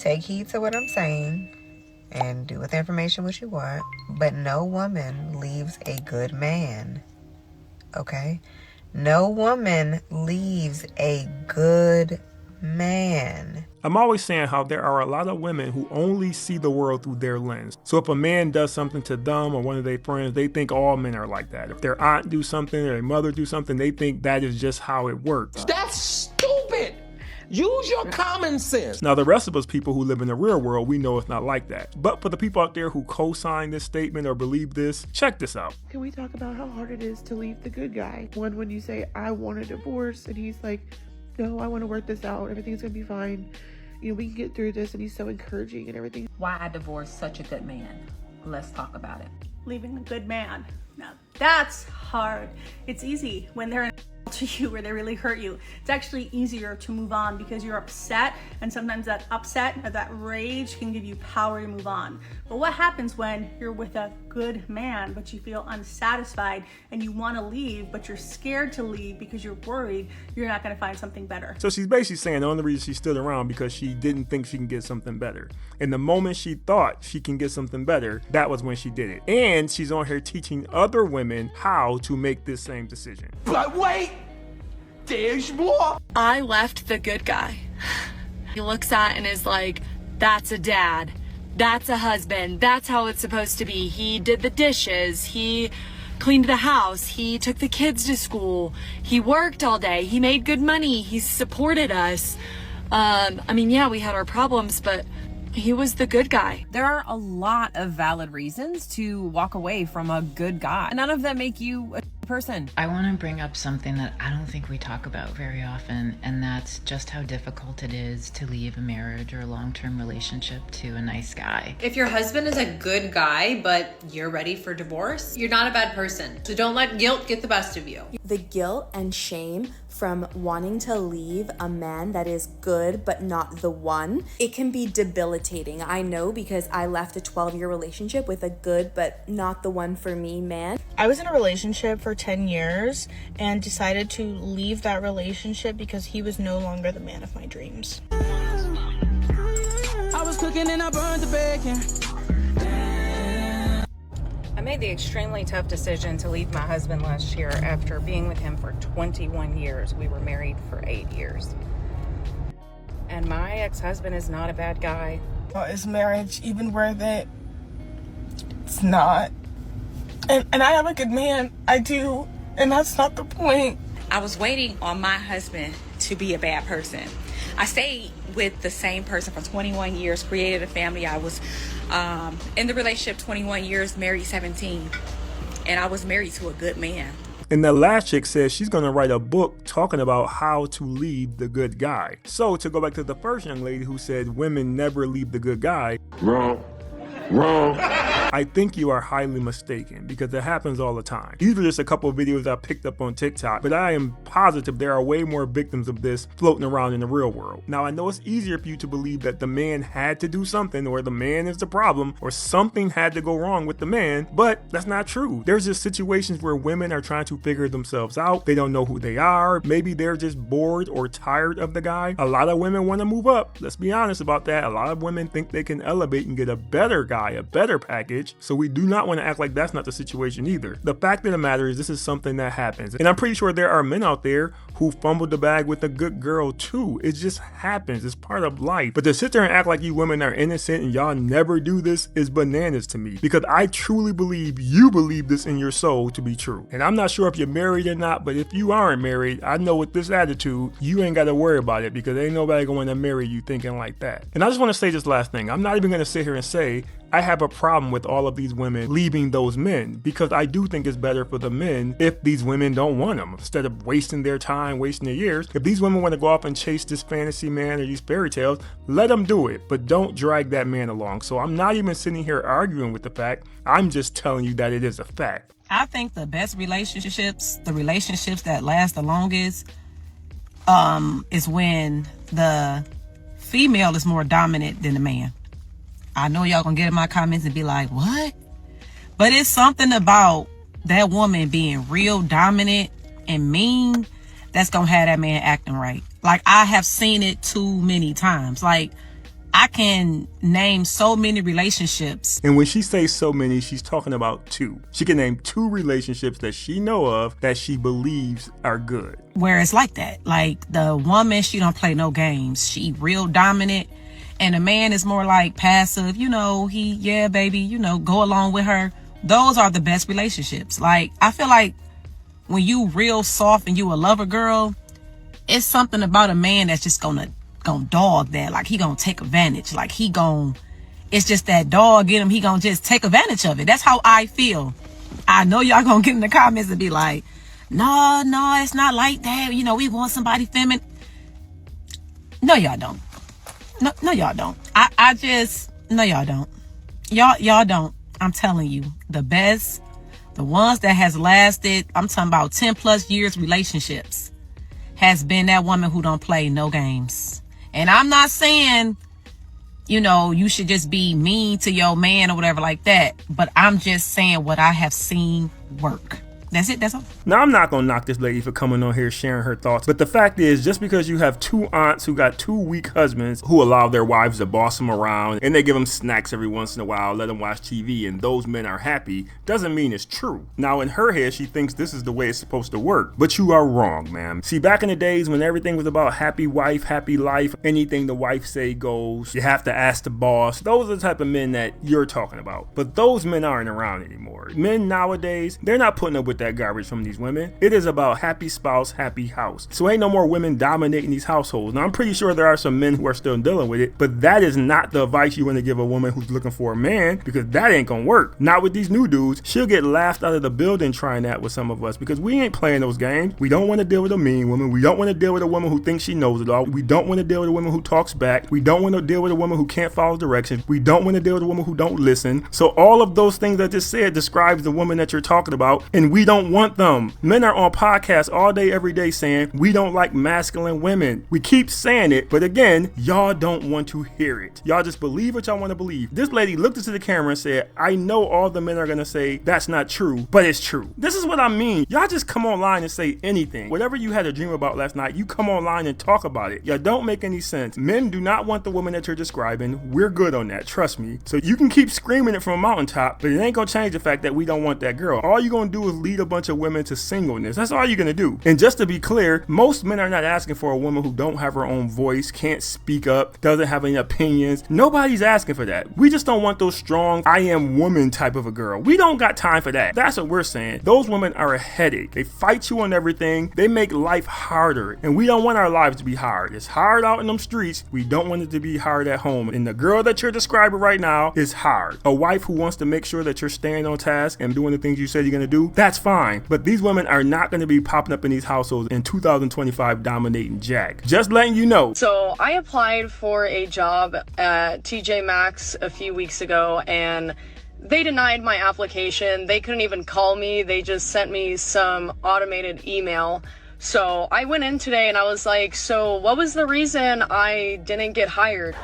take heed to what I'm saying and do with the information what you want, but no woman leaves a good man. Okay? No woman leaves a good man. I'm always saying how there are a lot of women who only see the world through their lens. So if a man does something to them or one of their friends, they think all men are like that. If their aunt do something or their mother do something, they think that is just how it works. That's stupid. Use your common sense. Now, the rest of us people who live in the real world, we know it's not like that. But for the people out there who co-sign this statement or believe this, check this out. Can we talk about how hard it is to leave the good guy? When you say, I want a divorce, and he's like, no, I want to work this out. Everything's going to be fine. You know, we can get through this. And he's so encouraging and everything. Why I divorced such a good man. Let's talk about it. Leaving a good man. Now, that's hard. It's easy when they're an to you or they really hurt you. It's actually easier to move on because you're upset, and sometimes that upset or that rage can give you power to move on. But what happens when you're with a good man but you feel unsatisfied and you want to leave but you're scared to leave because you're worried you're not going to find something better? So she's basically saying the only reason she stood around because she didn't think she can get something better. And the moment she thought she can get something better, that was when she did it. And she's on here teaching other women how to make this same decision. But wait, there's more. I left the good guy. He looks at and is like, that's a dad. That's a husband. That's how it's supposed to be. He did the dishes. He cleaned the house. He took the kids to school. He worked all day. He made good money. He supported us. I mean, yeah, we had our problems, but he was the good guy. There are a lot of valid reasons to walk away from a good guy. None of them make you a person. I want to bring up something that I don't think we talk about very often, and that's just how difficult it is to leave a marriage or a long-term relationship to a nice guy. If your husband is a good guy, but you're ready for divorce, you're not a bad person. So don't let guilt get the best of you. The guilt and shame from wanting to leave a man that is good but not the one, it can be debilitating. I know because I left a 12-year relationship with a good but not the one for me man. I was in a relationship for 10 years and decided to leave that relationship because he was no longer the man of my dreams. I was cooking and I burned the bacon. I made the extremely tough decision to leave my husband last year after being with him for 21 years. We were married for 8 years. And my ex-husband is not a bad guy. Is marriage even worth it? It's not. And I have a good man. I do. And that's not the point. I was waiting on my husband to be a bad person. I stayed with the same person for 21 years, created a family. I was in the relationship 21 years, married 17, and I was married to a good man. And the last chick says she's going to write a book talking about how to leave the good guy. So to go back to the first young lady who said women never leave the good guy. Wrong. I think you are highly mistaken because it happens all the time. These are just a couple of videos I picked up on TikTok, but I am positive there are way more victims of this floating around in the real world. Now, I know it's easier for you to believe that the man had to do something, or the man is the problem, or something had to go wrong with the man, but that's not true. There's just situations where women are trying to figure themselves out. They don't know who they are. Maybe they're just bored or tired of the guy. A lot of women want to move up. Let's be honest about that. A lot of women think they can elevate and get a better guy, a better package. So we do not want to act like that's not the situation either. The fact of the matter is this is something that happens. And I'm pretty sure there are men out there who fumbled the bag with a good girl too. It just happens. It's part of life. But to sit there and act like you women are innocent and y'all never do this is bananas to me. Because I truly believe you believe this in your soul to be true. And I'm not sure if you're married or not, but if you aren't married, I know with this attitude, you ain't got to worry about it because ain't nobody going to marry you thinking like that. And I just want to say this last thing. I'm not even going to sit here and say I have a problem with all of these women leaving those men because I do think it's better for the men if these women don't want them. Instead of wasting their time, wasting their years, if these women want to go off and chase this fantasy man or these fairy tales, let them do it, but don't drag that man along. So I'm not even sitting here arguing with the fact. I'm just telling you that it is a fact. I think the best relationships, the relationships that last the longest, is when the female is more dominant than the man. I know y'all gonna get in my comments and be like, what? But it's something about that woman being real dominant and mean that's gonna have that man acting right. Like, I have seen it too many times. Like, I can name so many relationships. And when she says so many, she's talking about 2. She can name 2 relationships that she know of that she believes are good. Where it's like that. Like the woman, she don't play no games. She real dominant. And the man is more like passive. You know, yeah, baby, you know, go along with her. Those are the best relationships. Like, I feel like when you real soft and you a lover girl, it's something about a man that's just gonna dog that. Like, he gonna take advantage. Like, it's just that dog in him. He gonna just take advantage of it. That's how I feel. I know y'all gonna get in the comments and be like, no, it's not like that. You know, we want somebody feminine. No, y'all don't. No, y'all don't. No, y'all don't. Y'all don't. I'm telling you, the best, the ones that has lasted, I'm talking about 10 plus years relationships, has been that woman who don't play no games. And I'm not saying, you know, you should just be mean to your man or whatever like that. But I'm just saying what I have seen work. That's it. That's all. Now, I'm not going to knock this lady for coming on here sharing her thoughts. But the fact is, just because you have 2 aunts who got 2 weak husbands who allow their wives to boss them around and they give them snacks every once in a while, let them watch TV, and those men are happy, doesn't mean it's true. Now, in her head, she thinks this is the way it's supposed to work. But you are wrong, ma'am. See, back in the days when everything was about happy wife, happy life, anything the wife say goes, you have to ask the boss. Those are the type of men that you're talking about. But those men aren't around anymore. Men nowadays, they're not putting up with that garbage from these women. It is about happy spouse, happy house. So ain't no more women dominating these households. Now, I'm pretty sure there are some men who are still dealing with it, but that is not the advice you want to give a woman who's looking for a man, because that ain't gonna work. Not with these new dudes. She'll get laughed out of the building trying that with some of us, because we ain't playing those games. We don't want to deal with a mean woman. We don't want to deal with a woman who thinks she knows it all. We don't want to deal with a woman who talks back. We don't want to deal with a woman who can't follow directions. We don't want to deal with a woman who don't listen. So all of those things I just said describes the woman that you're talking about, and we don't want them. Men are on podcasts all day, every day saying we don't like masculine women. We keep saying it, but again, y'all don't want to hear it. Y'all just believe what y'all want to believe. This lady looked into the camera and said, I know all the men are going to say that's not true, but it's true. This is what I mean. Y'all just come online and say anything. Whatever you had a dream about last night, you come online and talk about it. Y'all don't make any sense. Men do not want the woman that you're describing. We're good on that, trust me. So you can keep screaming it from a mountaintop, but it ain't going to change the fact that we don't want that girl. All you're going to do is lead a bunch of women to singleness. That's all you're gonna do. And just to be clear, most men are not asking for a woman who don't have her own voice, can't speak up, doesn't have any opinions. Nobody's asking for that. We just don't want those strong I am woman type of a girl. We don't got time for that. That's what we're saying. Those women are a headache. They fight you on everything. They make life harder, and we don't want our lives to be hard. It's hard out in them streets. We don't want it to be hard at home. And the girl that you're describing right now is hard. A wife who wants to make sure that you're staying on task and doing the things you said you're gonna do, that's fine. But these women are not going to be popping up in these households in 2025 dominating Jack. Just letting you know. So I applied for a job at TJ Maxx a few weeks ago, and they denied my application. They couldn't even call me. They just sent me some automated email. So I went in today and I was like, so what was the reason I didn't get hired?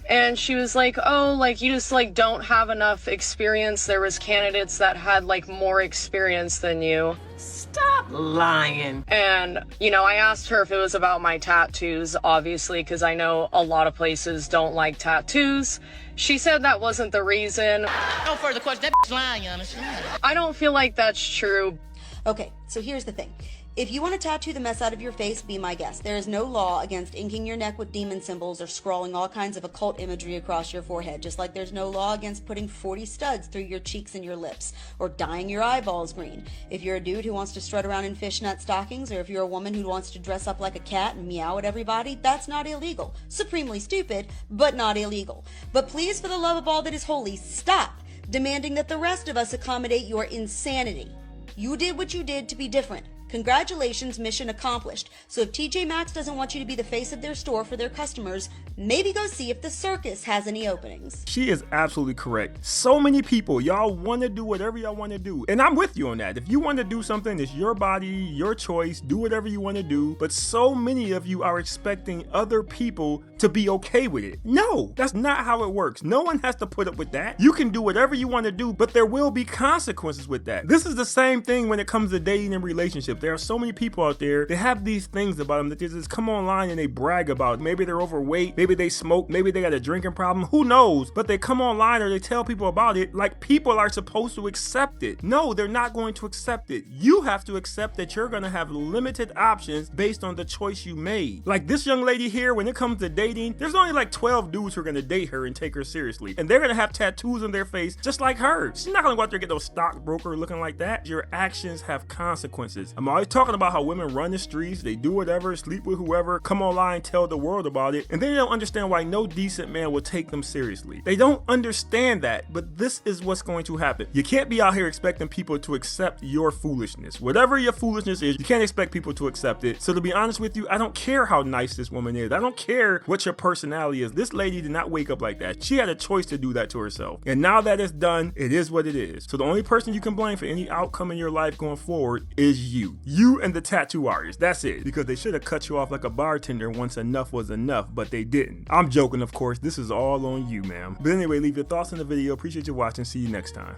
And she was like, oh, like, you just, like, don't have enough experience. There was candidates that had, like, more experience than you. Stop lying. And, you know, I asked her if it was about my tattoos, obviously, because I know a lot of places don't like tattoos. She said that wasn't the reason. No further question. That bitch lying, honestly. I don't feel like that's true. Okay, so here's the thing. If you want to tattoo the mess out of your face, be my guest. There is no law against inking your neck with demon symbols or scrawling all kinds of occult imagery across your forehead, just like there's no law against putting 40 studs through your cheeks and your lips, or dyeing your eyeballs green. If you're a dude who wants to strut around in fishnet stockings, or if you're a woman who wants to dress up like a cat and meow at everybody, that's not illegal. Supremely stupid, but not illegal. But please, for the love of all that is holy, stop demanding that the rest of us accommodate your insanity. You did what you did to be different. Congratulations, mission accomplished. So if TJ Maxx doesn't want you to be the face of their store for their customers, maybe go see if the circus has any openings. She is absolutely correct. So many people, y'all want to do whatever y'all want to do. And I'm with you on that. If you want to do something, it's your body, your choice, do whatever you want to do. But so many of you are expecting other people to be okay with it. No, that's not how it works. No one has to put up with that. You can do whatever you want to do, but there will be consequences with that. This is the same thing when it comes to dating and relationships. There are so many people out there, they have these things about them that they just come online and they brag about. Maybe they're overweight, maybe they smoke, maybe they got a drinking problem, who knows? But they come online or they tell people about it like people are supposed to accept it. No, they're not going to accept it. You have to accept that you're going to have limited options based on the choice you made. Like this young lady here, when it comes to dating, there's only like 12 dudes who are going to date her and take her seriously. And they're going to have tattoos on their face just like her. She's not going to go out there and get no stockbroker looking like that. Your actions have consequences. I'm always talking about how women run the streets, they do whatever, sleep with whoever, come online, tell the world about it, and then they don't understand why no decent man will take them seriously. They don't understand that, but this is what's going to happen. You can't be out here expecting people to accept your foolishness. Whatever your foolishness is, you can't expect people to accept it. So to be honest with you, I don't care how nice this woman is. I don't care what your personality is. This lady did not wake up like that. She had a choice to do that to herself. And now that it's done, it is what it is. So the only person you can blame for any outcome in your life going forward is you. You and the tattoo artist. That's it. Because they should have cut you off like a bartender once enough was enough, but they didn't. I'm joking, of course. This is all on you, ma'am. But anyway, leave your thoughts in the video. Appreciate you watching. See you next time.